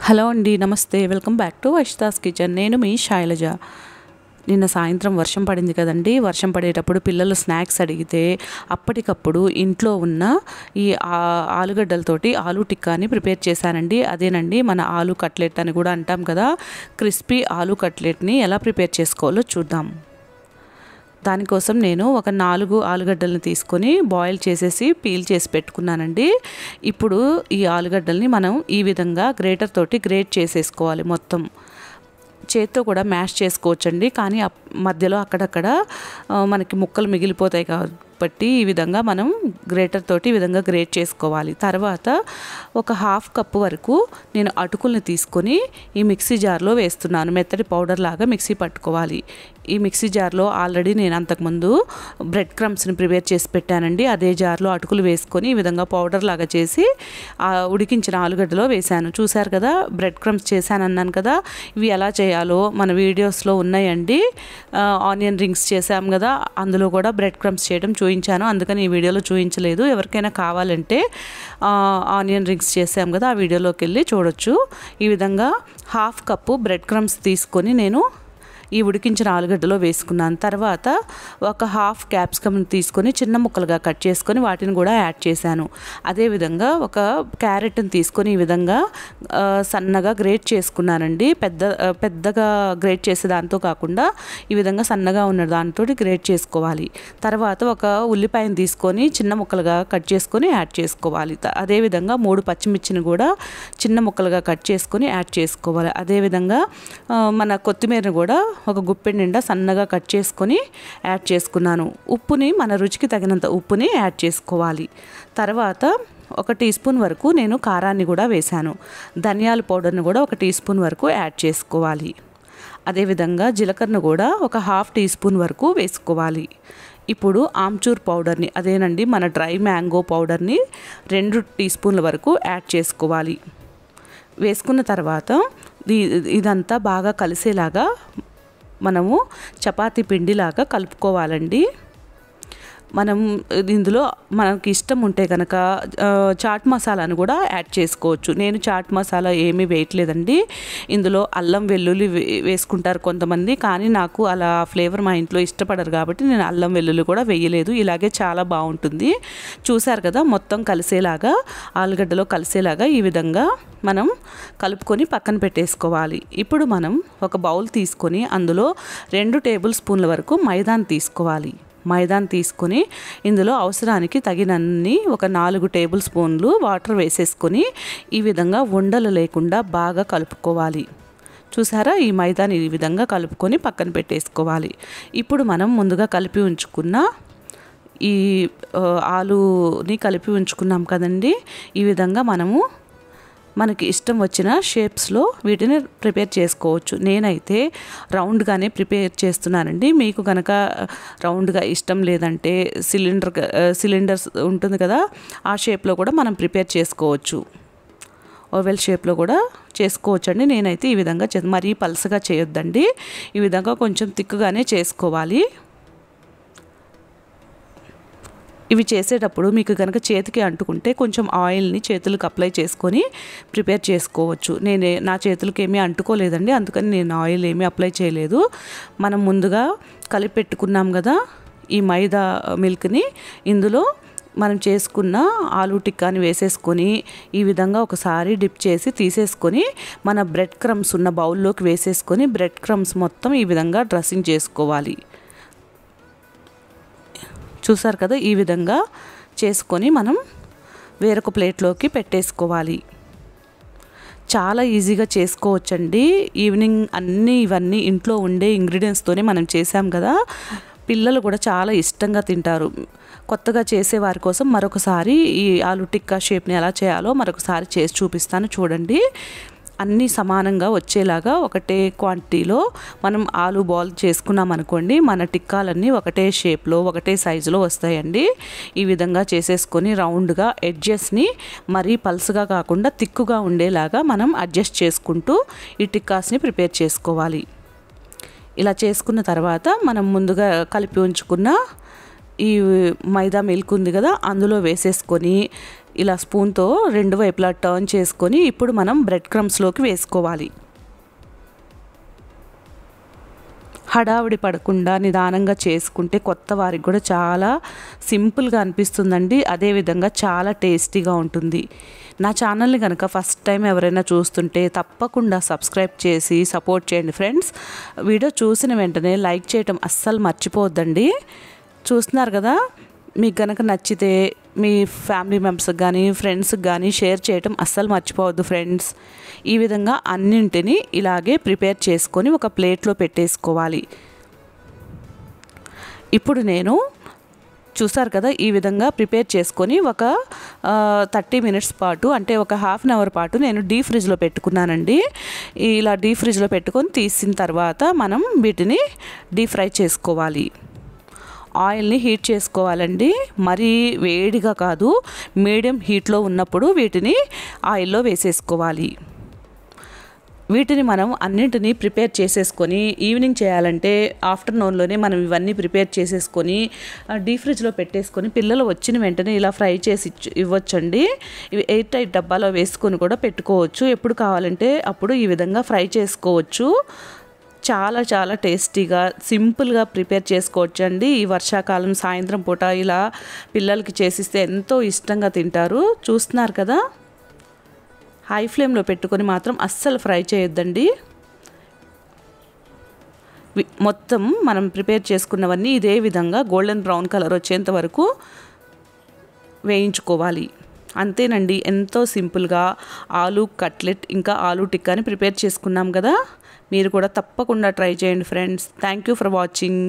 Hello అండి, నమస్తే. Welcome back to Vaishta's kitchen. నేను మీ శైలజ. నిన్న సాయంత్రం వర్షం పడింది కదండి. వర్షం పడేటప్పుడు పిల్లలు స్నాక్స్ అడిగితే అప్పటికప్పుడు ఇంట్లో ఉన్న ఈ ఆలుగడ్డలతోటి ఆలు టిక్కాని ప్రిపేర్ చేశానండి. అదేనండి మన ఆలు కట్లెట్ అని కూడా అంటాం కదా. క్రిస్పీ ఆలు కట్లెట్ని ఎలా ప్రిపేర్ చేసుకోవాలో చూద్దాం. దానికోసం నేను ఒక 4 ఆలుగడ్డలను తీసుకొని బాయిల్ చేసేసి పీల్ చేసి పెట్టుకున్నానండి. ఇప్పుడు ఈ ఆలుగడ్డల్ని మనం ఈ విధంగా గ్రేటర్ తోటి గ్రేట్ చేసేసుకోవాలి. మొత్తం చేత్తో కూడా మ్యాష్ చేసుకోవచ్చండి, కానీ మధ్యలో అక్కడక్కడ మనకి ముక్కలు మిగిలిపోతాయి కాబట్టి ఈ విధంగా మనం గ్రేటర్ తోటి ఈ విధంగా గ్రేట్ చేసుకోవాలి. తర్వాత ఒక ½ కప్పు వరకు నేను అటుకుల్ని తీసుకొని ఈ మిక్సీ జార్లో వేస్తున్నాను. మెత్తటి పౌడర్ లాగా మిక్సీ పట్టుకోవాలి. ఈ మిక్సీ జార్లో ఆల్రెడీ నేను అంతకుముందు బ్రెడ్ క్రమ్స్ని ప్రిపేర్ చేసి పెట్టానండి. అదే జార్లో అటుకులు వేసుకొని ఈ విధంగా పౌడర్ లాగా చేసి ఉడికించిన ఆలుగడ్డలో వేశాను. చూశారు కదా, బ్రెడ్ క్రమ్స్ చేశాను అన్నాను కదా. ఇవి ఎలా చేయాలో మన వీడియోస్లో ఉన్నాయండి. ఆనియన్ రింగ్స్ చేసాం కదా, అందులో కూడా బ్రెడ్ క్రమ్స్ చేయడం చూపించాను, అందుకని ఈ వీడియోలో చూపించలేదు. ఎవరికైనా కావాలంటే ఆనియన్ రింగ్స్ చేసాం కదా, ఆ వీడియోలోకి వెళ్ళి చూడొచ్చు. ఈ విధంగా ½ కప్పు బ్రెడ్ క్రమ్స్ తీసుకొని నేను ఈ ఉడికించిన ఆలుగడ్డలో వేసుకున్నాను. తర్వాత ఒక ½ క్యాప్సికమ్ తీసుకొని చిన్న ముక్కలుగా కట్ చేసుకొని వాటిని కూడా యాడ్ చేశాను. అదేవిధంగా ఒక క్యారెట్ని తీసుకొని ఈ విధంగా సన్నగా గ్రేట్ చేసుకున్నానండి. పెద్దగా గ్రేట్ చేసే దాంతో కాకుండా ఈ విధంగా సన్నగా ఉన్న దాంతో గ్రేట్ చేసుకోవాలి. తర్వాత ఒక ఉల్లిపాయను తీసుకొని చిన్న ముక్కలుగా కట్ చేసుకొని యాడ్ చేసుకోవాలి. అదేవిధంగా 3 పచ్చిమిర్చిని కూడా చిన్న ముక్కలుగా కట్ చేసుకొని యాడ్ చేసుకోవాలి. అదేవిధంగా మన కొత్తిమీరని కూడా ఒక గుప్పెడు నిండా సన్నగా కట్ చేసుకొని యాడ్ చేసుకున్నాను. ఉప్పుని మన రుచికి తగినంత ఉప్పుని యాడ్ చేసుకోవాలి. తర్వాత 1 టీ స్పూన్ వరకు నేను కారాన్ని కూడా వేశాను. ధనియాల పౌడర్ని కూడా 1 టీ స్పూన్ వరకు యాడ్ చేసుకోవాలి. అదేవిధంగా జీలకర్రను కూడా ఒక ½ టీ స్పూన్ వరకు వేసుకోవాలి. ఇప్పుడు ఆమ్చూర్ పౌడర్ని, అదేనండి మన డ్రై మ్యాంగో పౌడర్ని 2 టీ స్పూన్ల వరకు యాడ్ చేసుకోవాలి. వేసుకున్న తర్వాత ఇదంతా బాగా కలిసేలాగా మనము చపాతీ పిండిలాగా కలుపుకోవాలండి. మనం ఇందులో మనకి ఇష్టం ఉంటే కనుక చాట్ మసాలాను కూడా యాడ్ చేసుకోవచ్చు. నేను చాట్ మసాలా ఏమీ వేయట్లేదండి. ఇందులో అల్లం వెల్లుల్లి వేసుకుంటారు కొంతమంది, కానీ నాకు అలా ఫ్లేవర్ మా ఇంట్లో ఇష్టపడరు కాబట్టి నేను అల్లం వెల్లుల్లి కూడా వేయలేదు. ఇలాగే చాలా బాగుంటుంది. చూసారు కదా, మొత్తం కలిసేలాగా ఆలుగడ్డలో కలిసేలాగా ఈ విధంగా మనం కలుపుకొని పక్కన పెట్టేసుకోవాలి. ఇప్పుడు మనం ఒక బౌల్ తీసుకొని అందులో 2 టేబుల్ స్పూన్ల వరకు మైదాని తీసుకోవాలి. మైదాని తీసుకొని ఇందులో అవసరానికి తగినన్ని ఒక 4 టేబుల్ స్పూన్లు వాటర్ వేసేసుకొని ఈ విధంగా ఉండలు లేకుండా బాగా కలుపుకోవాలి. చూసారా, ఈ మైదాని ఈ విధంగా కలుపుకొని పక్కన పెట్టేసుకోవాలి. ఇప్పుడు మనం ముందుగా కలిపి ఉంచుకున్న ఈ ఆలుని కలిపి ఉంచుకున్నాం కదండి. ఈ విధంగా మనకి ఇష్టం వచ్చిన షేప్స్లో వీటిని ప్రిపేర్ చేసుకోవచ్చు. నేనైతే రౌండ్గానే ప్రిపేర్ చేస్తున్నానండి. మీకు కనుక రౌండ్గా ఇష్టం లేదంటే సిలిండర్స్ ఉంటుంది కదా, ఆ షేప్లో కూడా మనం ప్రిపేర్ చేసుకోవచ్చు. ఓవెల్ షేప్లో కూడా చేసుకోవచ్చు అండి. నేనైతే ఈ విధంగా మరీ పల్సగా చేయొద్దండి, ఈ విధంగా కొంచెం తిక్కుగానే చేసుకోవాలి. ఇవి చేసేటప్పుడు మీకు కనుక చేతికి అంటుకుంటే కొంచెం ఆయిల్ని చేతులకు అప్లై చేసుకొని ప్రిపేర్ చేసుకోవచ్చు. నా చేతులకి ఏమీ అంటుకోలేదండి, అందుకని నేను ఆయిల్ ఏమీ అప్లై చేయలేదు. మనం ముందుగా కలిపి పెట్టుకున్నాం కదా ఈ మైదా మిల్క్ని, ఇందులో మనం చేసుకున్న ఆలు టిక్కాని వేసేసుకొని ఈ విధంగా ఒకసారి డిప్ చేసి తీసేసుకొని మన బ్రెడ్ క్రమ్స్ ఉన్న బౌల్లోకి వేసేసుకొని బ్రెడ్ క్రమ్స్ మొత్తం ఈ విధంగా డ్రెస్సింగ్ చేసుకోవాలి. చూసారు కదా, ఈ విధంగా చేసుకొని మనం వేరొక ప్లేట్లోకి పెట్టేసుకోవాలి. చాలా ఈజీగా చేసుకోవచ్చండి. ఈవినింగ్ ఇవన్నీ ఇంట్లో ఉండే ఇంగ్రీడియంట్స్తోనే మనం చేసాం కదా, పిల్లలు కూడా చాలా ఇష్టంగా తింటారు. కొత్తగా చేసే వారి కోసం మరొకసారి ఈ ఆలు టిక్కా షేప్ని ఎలా చేయాలో మరొకసారి చేసి చూపిస్తాను, చూడండి. అన్నీ సమానంగా వచ్చేలాగా ఒకటే క్వాంటిటీలో మనం ఆలు బాల్ చేసుకున్నాం అనుకోండి, మన టిక్కాలన్నీ ఒకటే షేప్లో ఒకటే సైజులో వస్తాయండి. ఈ విధంగా చేసేసుకొని రౌండ్గా ఎడ్జెస్ని మరీ పల్స్గా కాకుండా తిక్కుగా ఉండేలాగా మనం అడ్జస్ట్ చేసుకుంటూ ఈ టిక్కాస్ని ప్రిపేర్ చేసుకోవాలి. ఇలా చేసుకున్న తర్వాత మనం ముందుగా కలిపి ఉంచుకున్న ఈ మైదా మిల్క్ ఉంది కదా, అందులో వేసేసుకొని ఇలా స్పూన్తో రెండు వైపులా టర్న్ చేసుకొని ఇప్పుడు మనం బ్రెడ్ క్రమ్స్లోకి వేసుకోవాలి. హడావిడి పడకుండా నిదానంగా చేసుకుంటే కొత్త వారికి కూడా చాలా సింపుల్గా అనిపిస్తుందండి. అదేవిధంగా చాలా టేస్టీగా ఉంటుంది. నా ఛానల్ని కనుక ఫస్ట్ టైం ఎవరైనా చూస్తుంటే తప్పకుండా సబ్స్క్రైబ్ చేసి సపోర్ట్ చేయండి ఫ్రెండ్స్. వీడియో చూసిన వెంటనే లైక్ చేయటం అస్సలు మర్చిపోవద్దండి. చూస్తున్నారు కదా, మీకు కనుక నచ్చితే మీ ఫ్యామిలీ మెంబర్స్కి కానీ ఫ్రెండ్స్కి కానీ షేర్ చేయటం అస్సలు మర్చిపోవద్దు ఫ్రెండ్స్. ఈ విధంగా అన్నింటినీ ఇలాగే ప్రిపేర్ చేసుకొని ఒక ప్లేట్లో పెట్టేసుకోవాలి. ఇప్పుడు నేను చూసారు కదా, ఈ విధంగా ప్రిపేర్ చేసుకొని ఒక 30 మినిట్స్ పాటు అంటే ఒక హాఫ్ అన్ అవర్ పాటు నేను డీప్ ఫ్రిడ్జ్లో పెట్టుకున్నానండి. ఇలా డీప్ ఫ్రిడ్జ్లో పెట్టుకొని తీసిన తర్వాత మనం వీటిని డీప్ ఫ్రై చేసుకోవాలి. ఆయిల్ని హీట్ చేసుకోవాలండి. మరీ వేడిగా కాదు, మీడియం హీట్లో ఉన్నప్పుడు వీటిని ఆయిల్లో వేసేసుకోవాలి. వీటిని మనం అన్నింటినీ ప్రిపేర్ చేసేసుకొని ఈవినింగ్ చేయాలంటే ఆఫ్టర్నూన్లోనే మనం ఇవన్నీ ప్రిపేర్ చేసేసుకొని డీప్ ఫ్రిడ్జ్లో పెట్టేసుకొని పిల్లలు వచ్చిన వెంటనే ఇలా ఫ్రై చేసి ఇవ్వచ్చండి. ఇవి ఎయిర్ టైట్ డబ్బాలో వేసుకొని కూడా పెట్టుకోవచ్చు. ఎప్పుడు కావాలంటే అప్పుడు ఈ విధంగా ఫ్రై చేసుకోవచ్చు. చాలా చాలా టేస్టీగా సింపుల్గా ప్రిపేర్ చేసుకోవచ్చు అండి. ఈ వర్షాకాలం సాయంత్రం పూట ఇలా పిల్లలకి చేసిస్తే ఎంతో ఇష్టంగా తింటారు. చూస్తున్నారు కదా, హై ఫ్లేమ్లో పెట్టుకొని మాత్రం అస్సలు ఫ్రై చేయొద్దండి. మొత్తం మనం ప్రిపేర్ చేసుకున్నవన్నీ ఇదే విధంగా గోల్డెన్ బ్రౌన్ కలర్ వచ్చేంత వరకు వేయించుకోవాలి. అంతేనండి, ఎంతో సింపుల్గా ఆలూ కట్లెట్ ఇంకా ఆలూ టిక్కాని ప్రిపేర్ చేసుకున్నాం కదా. మీరు కూడా తప్పకుండా ట్రై చేయండి friends. Thank you for watching.